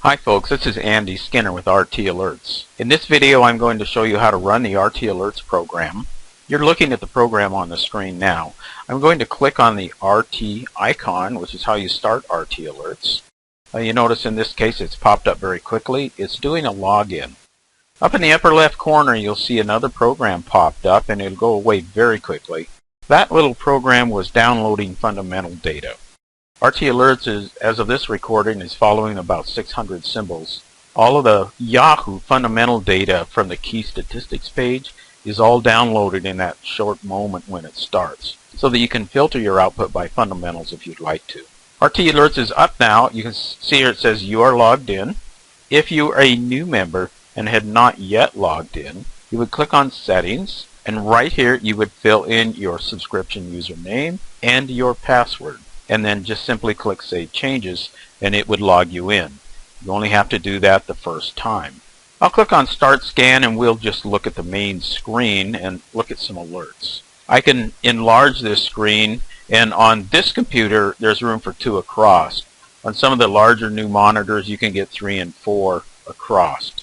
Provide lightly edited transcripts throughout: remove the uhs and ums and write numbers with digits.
Hi folks, this is Andy Skinner with RT Alerts. In this video I'm going to show you how to run the RT Alerts program. You're looking at the program on the screen now. I'm going to click on the RT icon, which is how you start RT Alerts. You notice in this case it's popped up very quickly. It's doing a login. Up in the upper left corner you'll see another program popped up and it'll go away very quickly. That little program was downloading fundamental data. RT Alerts as of this recording, is following about 600 symbols. All of the Yahoo fundamental data from the key statistics page is all downloaded in that short moment when it starts, so that you can filter your output by fundamentals if you'd like to. RT Alerts is up now. You can see here it says you are logged in. If you are a new member and had not yet logged in, you would click on Settings, and right here you would fill in your subscription username and your password. And then just simply click Save Changes and it would log you in. You only have to do that the first time. I'll click on Start Scan and we'll just look at the main screen and look at some alerts. I can enlarge this screen, and on this computer there's room for 2 across. On some of the larger new monitors you can get 3 and 4 across.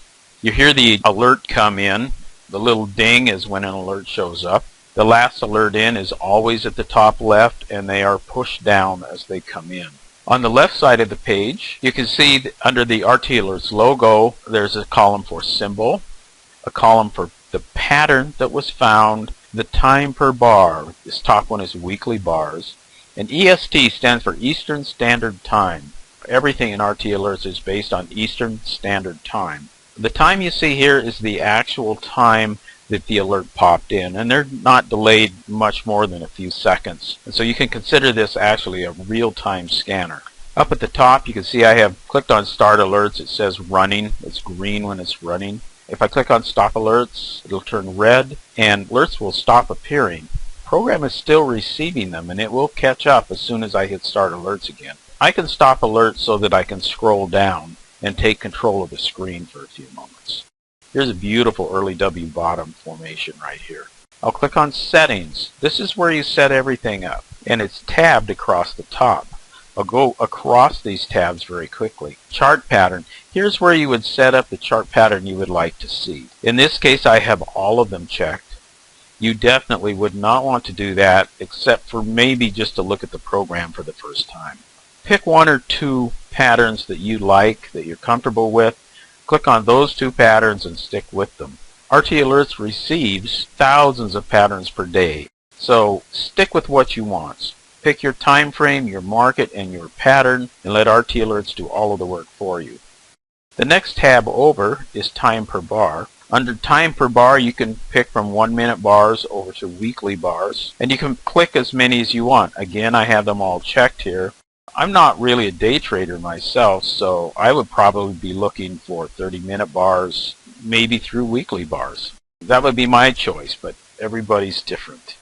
You hear the alert come in. The little ding is when an alert shows up. The last alert in is always at the top left, and they are pushed down as they come in. On the left side of the page, you can see that under the RT Alerts logo, there's a column for symbol, a column for the pattern that was found, the time per bar. This top one is weekly bars, and EST stands for Eastern Standard Time. Everything in RT Alerts is based on Eastern Standard Time. The time you see here is the actual time that the alert popped in, and they're not delayed much more than a few seconds, and so you can consider this actually a real-time scanner. Up at the top you can see I have clicked on Start Alerts. It says running. It's green when it's running. If I click on Stop Alerts, it'll turn red and alerts will stop appearing. The program is still receiving them and it will catch up as soon as I hit Start Alerts again. I can stop alerts so that I can scroll down and take control of the screen for a few moments. Here's a beautiful early W bottom formation right here. I'll click on Settings. This is where you set everything up, and it's tabbed across the top. I'll go across these tabs very quickly. Chart pattern. Here's where you would set up the chart pattern you would like to see. In this case I have all of them checked. You definitely would not want to do that except for maybe just to look at the program for the first time. Pick 1 or 2 patterns that you like, that you're comfortable with. Click on those 2 patterns and stick with them. RT Alerts receives thousands of patterns per day, so stick with what you want. Pick your time frame, your market, and your pattern, and let RT Alerts do all of the work for you. The next tab over is time per bar. Under time per bar you can pick from 1-minute bars over to weekly bars, and you can click as many as you want. Again, I have them all checked here. I'm not really a day trader myself, so I would probably be looking for 30-minute bars, maybe through weekly bars. That would be my choice, but everybody's different.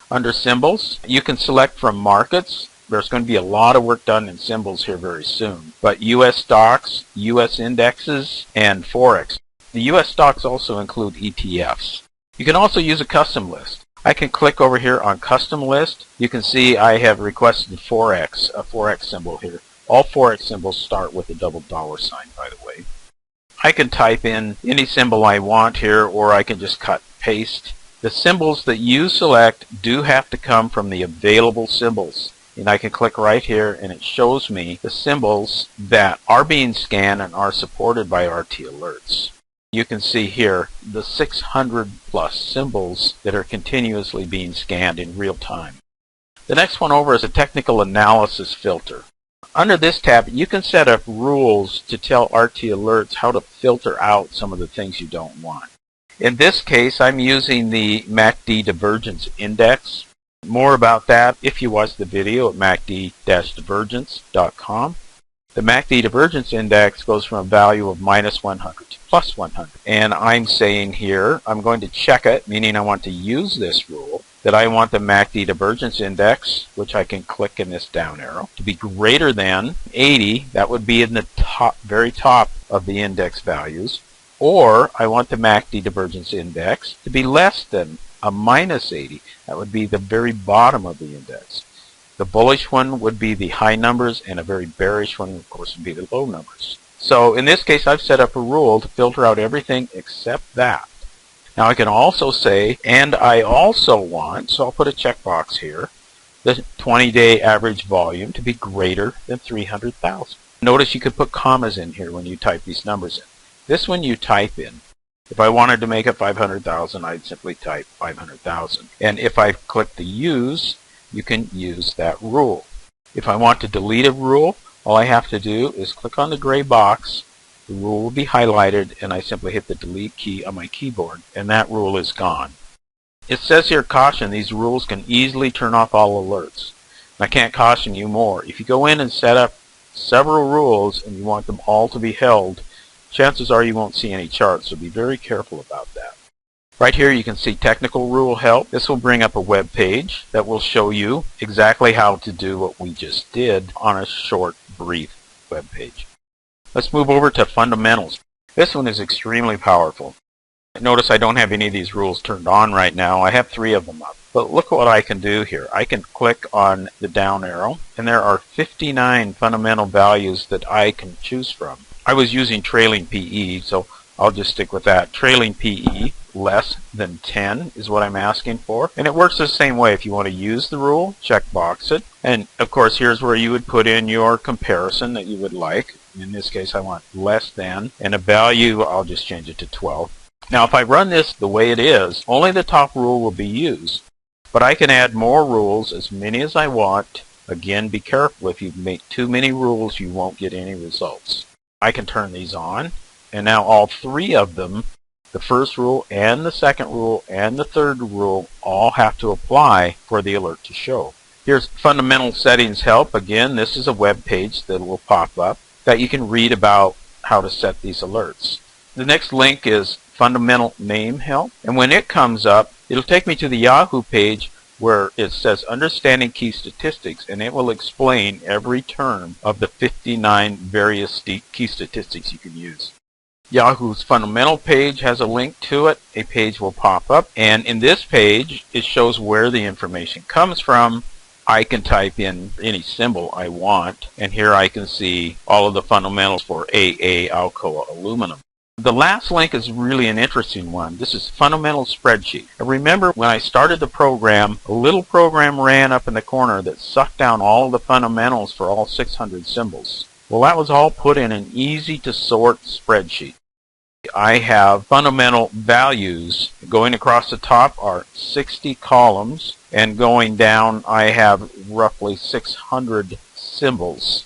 Under symbols, you can select from markets. There's going to be a lot of work done in symbols here very soon, but U.S. stocks, U.S. indexes, and Forex. The U.S. stocks also include ETFs. You can also use a custom list. I can click over here on Custom List. You can see I have requested Forex, a Forex symbol here. All Forex symbols start with a $sign, by the way. I can type in any symbol I want here, or I can just cut and paste. The symbols that you select do have to come from the available symbols. And I can click right here and it shows me the symbols that are being scanned and are supported by RT Alerts. You can see here the 600 plus symbols that are continuously being scanned in real time. The next one over is a technical analysis filter. Under this tab you can set up rules to tell RT Alerts how to filter out some of the things you don't want. In this case I'm using the MACD Divergence Index. More about that if you watch the video at macd-divergence.com. The MACD Divergence Index goes from a value of -100 to +100. And I'm saying here, I'm going to check it, meaning I want to use this rule, that I want the MACD Divergence Index, which I can click in this down arrow, to be greater than 80. That would be in the top, very top of the index values. Or I want the MACD Divergence Index to be less than a -80. That would be the very bottom of the index. The bullish one would be the high numbers, and a very bearish one, of course, would be the low numbers. So in this case, I've set up a rule to filter out everything except that. Now I can also say, and I also want, so I'll put a checkbox here, the 20-day average volume to be greater than 300,000. Notice you could put commas in here when you type these numbers in. This one you type in. If I wanted to make it 500,000, I'd simply type 500,000. And if I click the use, you can use that rule. If I want to delete a rule, all I have to do is click on the gray box. The rule will be highlighted, and I simply hit the delete key on my keyboard, and that rule is gone. It says here, caution, these rules can easily turn off all alerts. And I can't caution you more. If you go in and set up several rules and you want them all to be held, chances are you won't see any charts, so be very careful about that. Right here you can see technical rule help. This will bring up a web page that will show you exactly how to do what we just did on a short, brief web page. Let's move over to fundamentals. This one is extremely powerful. Notice I don't have any of these rules turned on right now. I have 3 of them up. But look what I can do here. I can click on the down arrow, and there are 59 fundamental values that I can choose from. I was using trailing PE, so I'll just stick with that. Trailing PE less than 10 is what I'm asking for. And it works the same way. If you want to use the rule, checkbox it. And of course, here's where you would put in your comparison that you would like. In this case, I want less than. And a value, I'll just change it to 12. Now, if I run this the way it is, only the top rule will be used. But I can add more rules, as many as I want. Again, be careful. If you make too many rules, you won't get any results. I can turn these on. And now all 3 of them, the first rule and the second rule and the third rule, all have to apply for the alert to show. Here's fundamental settings help. Again, this is a web page that will pop up that you can read about how to set these alerts. The next link is fundamental name help. And when it comes up, it'll take me to the Yahoo page where it says understanding key statistics, and it will explain every term of the 59 various key statistics you can use. Yahoo's fundamental page has a link to it. A page will pop up, and in this page it shows where the information comes from. I can type in any symbol I want, and here I can see all of the fundamentals for AA, Alcoa, aluminum. The last link is really an interesting one. This is fundamental spreadsheet. And remember, when I started the program, a little program ran up in the corner that sucked down all of the fundamentals for all 600 symbols. Well, that was all put in an easy to sort spreadsheet. I have fundamental values. Going across the top are 60 columns, and going down I have roughly 600 symbols.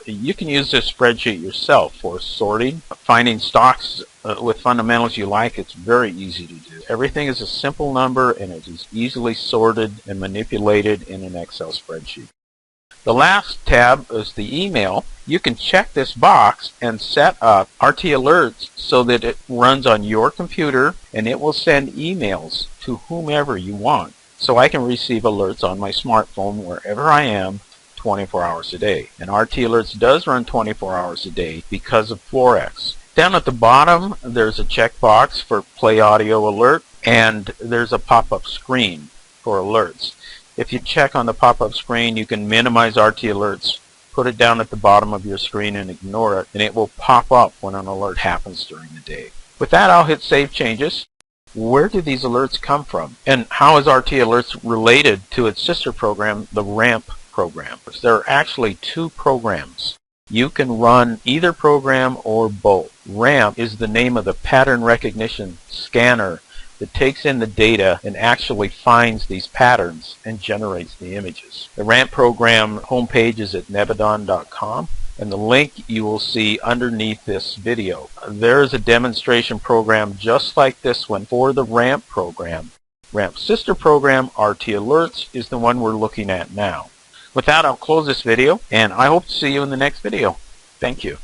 You can use this spreadsheet yourself for sorting, finding stocks with fundamentals you like. It's very easy to do. Everything is a simple number, and it is easily sorted and manipulated in an Excel spreadsheet. The last tab is the email. You can check this box and set up RT Alerts so that it runs on your computer, and it will send emails to whomever you want. So I can receive alerts on my smartphone wherever I am 24 hours a day. And RT Alerts does run 24 hours a day because of Forex. Down at the bottom, there's a checkbox for Play Audio Alert, and there's a pop-up screen for alerts. If you check on the pop-up screen, you can minimize RT Alerts, put it down at the bottom of your screen and ignore it, and it will pop up when an alert happens during the day. With that, I'll hit Save Changes. Where do these alerts come from? And how is RT Alerts related to its sister program, the RAMP program? There are actually 2 programs. You can run either program or both. RAMP is the name of the pattern recognition scanner that takes in the data and actually finds these patterns and generates the images. The RAMP program homepage is at nebadon.com, and the link you will see underneath this video. There is a demonstration program just like this one for the RAMP program. RAMP's sister program, RT Alerts, is the one we're looking at now. With that, I'll close this video, and I hope to see you in the next video. Thank you.